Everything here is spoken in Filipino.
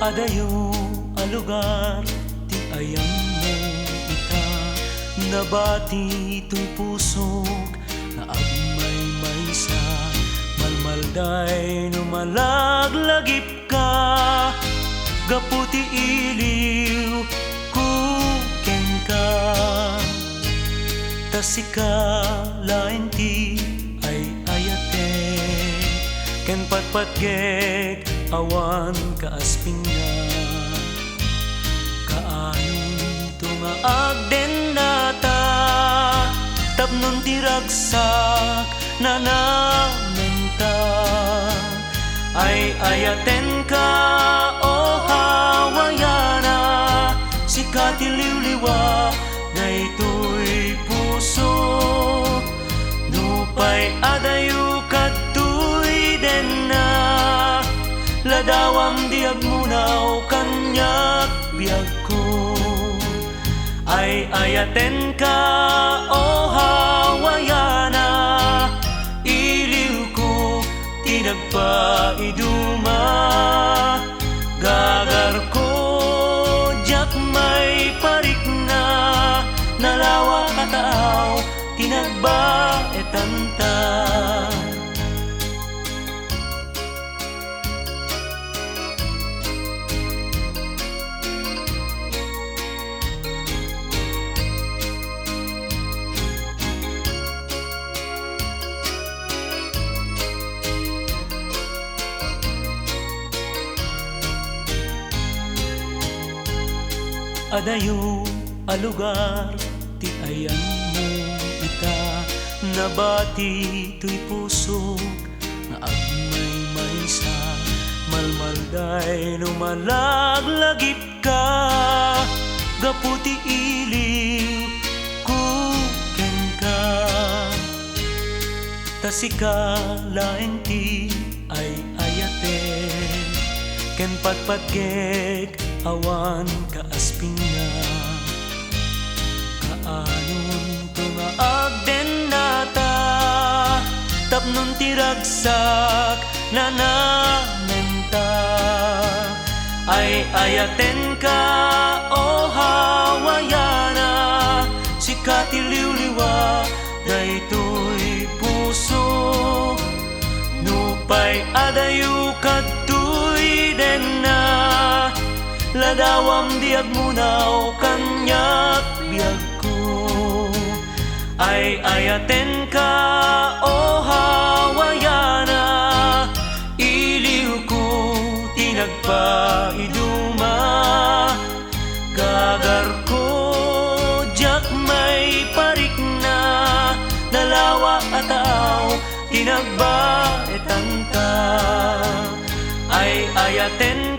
Adayo a lugar ti ayam mo ita, nabati to'y pusok na agmay-maysa, malmalday no malaglagip ka, gaputi iliw kuken ka, tasika lain ti ay ayate, ken patpatgek awan kaasping na, kaayon tunga agden nata, tapnon ti ragsak na namenta, ay ayaten ka o hawayana, sikati liwliwa daytoy puso, nupay adayo katoy den na, ladawam di agmunaw kanyak biag ko, ay ayaten ka o hawayana, iliw ko tinagpaiduma, gagar ko jak may parik na, nalawa kataaw tinagba etanta. Adayo a lugar ti ayan mo ita, nabati to'y pusok na agmay-maysa, malmalday no malaglagip ka, gaputi iliw kuken ka, tasika laeng ti ay ayate, ken patpatgek awan kaasping na, kaanon tunga agden nata, tapnon ti ragsak na namenta, ay ayaten ka o hawayana, sikati liwliwa daytoy puso, nupay adayo katoy den na, ladawam di agmunaw kanyak biag ko, ay ayaten ka o hawayana, iliw ko tinagpaiduma, gagar ko jak may parik na, nalawa ataaw tinagba etanta, ay ayaten